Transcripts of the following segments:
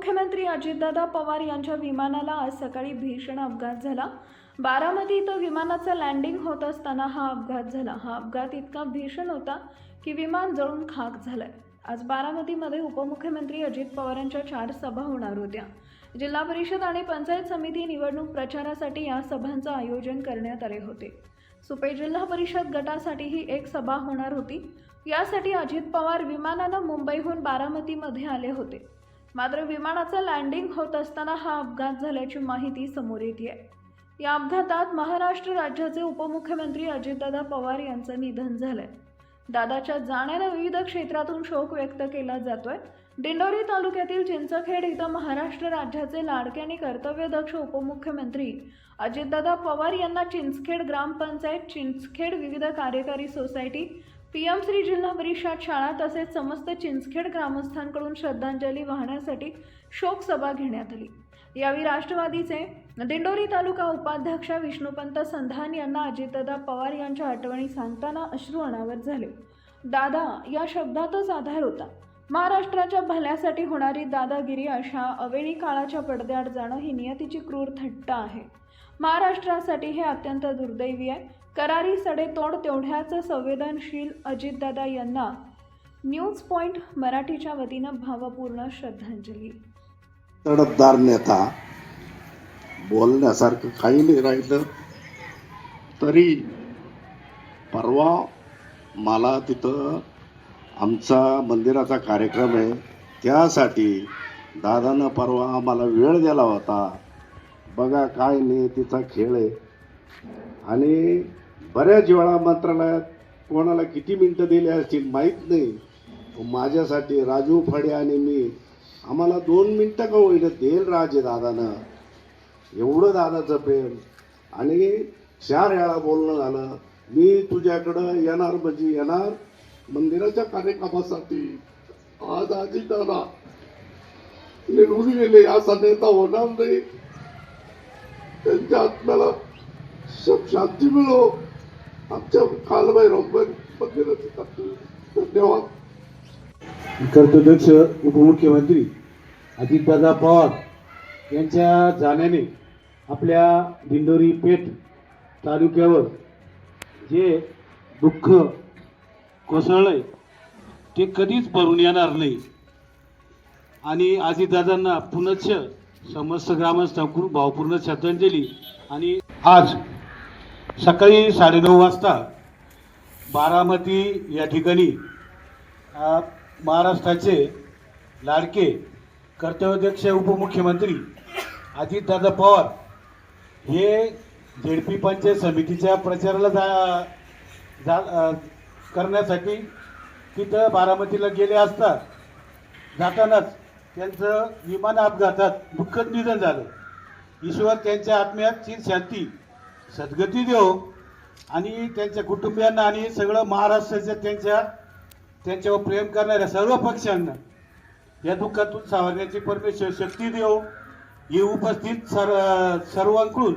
उपमुख्यमंत्री अजितदादा पवार यांच्या विमानाला आज सकाळी भीषण अपघात झाला। बारामती इथं विमानाचं लँडिंग होत असताना हा अपघात झाला। हा अपघात इतका भीषण होता की विमान जळून खाक झालंय। आज बारामतीमध्ये उपमुख्यमंत्री अजित पवारांच्या 4 सभा होणार होत्या। जिल्हा परिषद आणि पंचायत समिती निवडणूक प्रचारासाठी या सभांचं आयोजन करण्यात आले होते। सुपे जिल्हा परिषद गटासाठीही एक सभा होणार होती। यासाठी अजित पवार विमानानं मुंबईहून बारामतीमध्ये आले होते। मात्र विमानाचं लँडिंग होत असताना हा अपघात झाल्याची माहिती समोर येते आहे। या अपघातात महाराष्ट्र राज्याचे उपमुख्यमंत्री अजितदादा पवार यांचं निधन झालंय। दादाच्या जाण्याने विविध क्षेत्रातून शोक व्यक्त केला जातोय। दिंडोरी तालुक्यातील चिंचखेड इथं महाराष्ट्र राज्याचे लाडके आणि कर्तव्यदक्ष उपमुख्यमंत्री अजितदादा पवार यांना चिंचखेड ग्रामपंचायत, चिंचखेड विविध कार्यकारी सोसायटी, पीएमश्री जिल्हा परिषद शाळा तसेच समस्त चिंचखेड ग्रामस्थांकडून श्रद्धांजली वाहण्यासाठी शोक सभा घेण्यात आली। यावेळी राष्ट्रवादीचे दिंडोरी तालुका उपाध्यक्ष विष्णुपंत संधान यांना अजितदादा पवार यांच्या आठवणी सांगताना अश्रू अनावर झाले। दादा या शब्दातच आधार होता। महाराष्ट्राच्या भल्यासाठी होणारी दादागिरी अशा अवेळी काळाच्या पडद्याआड जाणं ही नियतीची क्रूर थट्टा आहे। महाराष्ट्रासाठी हे अत्यंत दुर्दैवी आहे। करारी सडेतोड तेवढ्याच संवेदनशील अजितदादा यांना न्यूज पॉइंट मराठीच्या वतीनं भावपूर्ण श्रद्धांजली। तडफदार नेता, बोलण्यासारखं काही नाही राहिलं। तरी परवा मला तिथं आमचा मंदिराचा कार्यक्रम आहे, त्यासाठी दादानं परवा आम्हाला वेळ दिला होता। बघा काय नाही तिचा खेळ आहे। आणि बऱ्याच वेळा मंत्रालयात कोणाला किती मिनटं दिली असतील माहीत नाही। माझ्यासाठी राजू फडे आणि मी आम्हाला 2 मिनटं का होईना देईल राजे दादानं। एवढं दादाचं प्रेम। आणि 4 वेळा बोलणं झालं, मी तुझ्याकडं येणार म्हणजे येणार मंदिराच्या कार्यक्रमासाठी। आज अजितदादा निघून गेले, असा नेता होणार नाही। त्यांच्या आत्म्याला शांती मिळो। आमच्या कालभैरव मंदिराचे धन्यवाद। कर्तव्यदक्ष उपमुख्यमंत्री अजितदादा पवार यांच्या जाण्याने आपल्या दिंडोरी पेठ तालुक्यावर जे दुःख कोसळलंय ते कधीच भरून येणार नाही। आणि अजितदादांना पुनश्च समस्त ग्रामस्थांकडून भावपूर्ण श्रद्धांजली। आणि आज सकाळी 9:30 वाजता बारामती या ठिकाणी महाराष्ट्राचे लाडके कर्तव्यदक्ष उपमुख्यमंत्री अजितदादा पवार हे झेडपी पंचायत समितीच्या प्रचाराला करण्यासाठी तिथं बारामतीला गेले असता जातानाच त्यांचं विमान अपघातात दुःखद निधन झालं। ईश्वर त्यांच्या आत्म्यात चिर शांती सद्गती देव आणि त्यांच्या कुटुंबियांना आणि सगळं महाराष्ट्राच्या त्यांच्यावर प्रेम करणाऱ्या सर्व पक्षांना या दुःखातून सावरण्याची परमेश्वर शक्ती देव। ही उपस्थित सर्वांकडून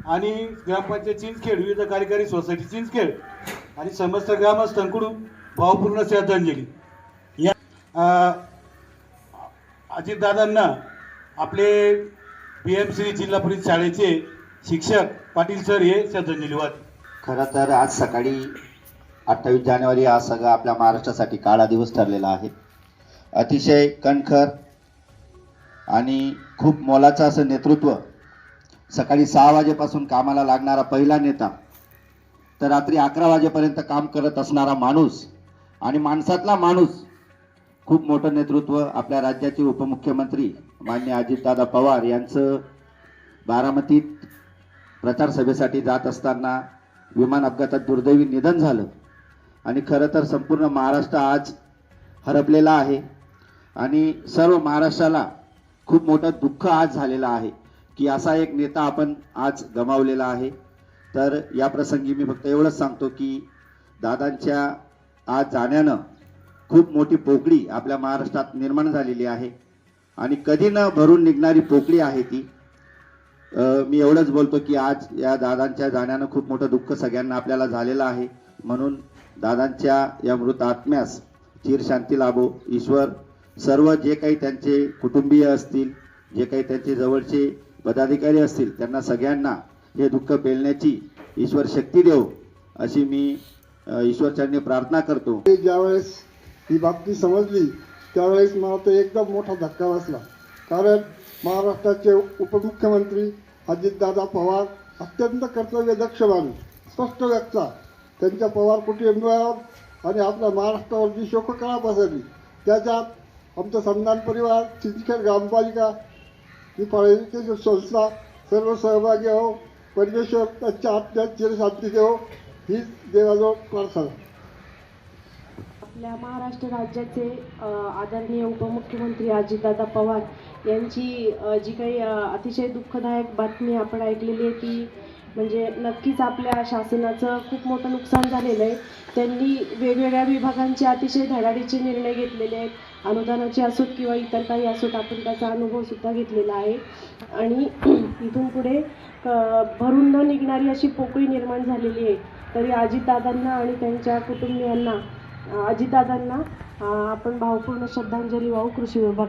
आणि ग्रामपंचायत चिंचखेड, विविध कार्यकारी सोसायटी चिंचखेड आणि समस्त ग्रामस्थांकडून भावपूर्ण श्रद्धांजली। या अजितदादांना आपले पीएमश्री जिल्हा परिषद शाळेचे शिक्षक पाटील सर हे श्रद्धांजली वाद। खरं तर आज सकाळी 28 जानेवारी हा सगळा आपल्या महाराष्ट्रासाठी काळा दिवस ठरलेला आहे। अतिशय कणखर आणि खूप मोलाचं असं नेतृत्व, सकाळी 6 वाजेपासून कामाला लागणारा पहिला नेता, तर रात्री 11 वाजेपर्यंत काम करत असणारा माणूस आणि माणसातला माणूस, खूप मोठं नेतृत्व आपल्या राज्याचे उपमुख्यमंत्री माननीय अजितदादा पवार यांचं बारामतीत प्रचार सभेसाठी जात असताना विमान अपघातात दुर्दैवी निधन झालं। आणि खरं तर संपूर्ण महाराष्ट्र आज हरपलेला आहे आणि सर्व महाराष्ट्राला खूप मोठं दुःख आज झालेलं आहे की असा एक नेता आपण आज गमावलेला आहे। तर या प्रसंगी मी फक्त एवढंच सांगतो की दादांच्या आज जाण्यानं खूप मोठी पोकळी आपल्या महाराष्ट्रात निर्माण झालेली आहे आणि कधी न भरून निघणारी पोकळी आहे ती। मी एवढंच बोलतो की आज या दादांच्या जाण्यानं खूप मोठं दुःख सगळ्यांना आपल्याला झालेलं आहे। म्हणून दादांच्या या मृत आत्म्यास चिर शांती लाभो, ईश्वर सर्व जे काही त्यांचे कुटुंबीय असतील, जे काही त्यांचे जवळचे पदाधिकारी असतील, त्यांना सगळ्यांना हे दुःख पेलण्याची ईश्वर शक्ती देव अशी मी ईश्वरचरणी प्रार्थना करतो. ज्यावेळेस ही बातमी समजली त्यावेळेस मला तो एकदम मोठा धक्का बसला. कारण महाराष्ट्राचे उपमुख्यमंत्री अजितदादा पवार अत्यंत कर्तव्यदक्ष माणूस, स्पष्ट वक्ता, त्यांच्या पवार कुटुंबावर आणि आपल्या महाराष्ट्रावर जी शोककळा पसरली त्याच्यात आमचा संधान परिवार, चिंचखेड ग्रामपालिका, ही पालिकेची संस्था सर्व सहभागी हो. परमेश्वर त्यांच्या आत्म्यात चिरशांती देव हीच देवाजवळ प्रार्थना. आपल्या महाराष्ट्र राज्याचे आदरणीय उपमुख्यमंत्री अजितदादा पवार यांची जी काही अतिशय दुःखदायक बातमी आपण ऐकलेली आहे ती म्हणजे नक्कीच आपल्या शासनाचं खूप मोठं नुकसान झालेलं आहे. त्यांनी वेगवेगळ्या विभागांचे अतिशय धडाडीचे निर्णय घेतलेले आहेत. अनुदानाचे असोत किंवा इतर काही असोत, आपण त्याचा अनुभवसुद्धा घेतलेला आहे. आणि इथून पुढे भरून न निघणारी अशी पोकळी निर्माण झालेली आहे. तरी अजितदादांना आणि त्यांच्या कुटुंबियांना, अजितदादांना आपण भावपूर्ण श्रद्धांजली वाहू कृषी विभागा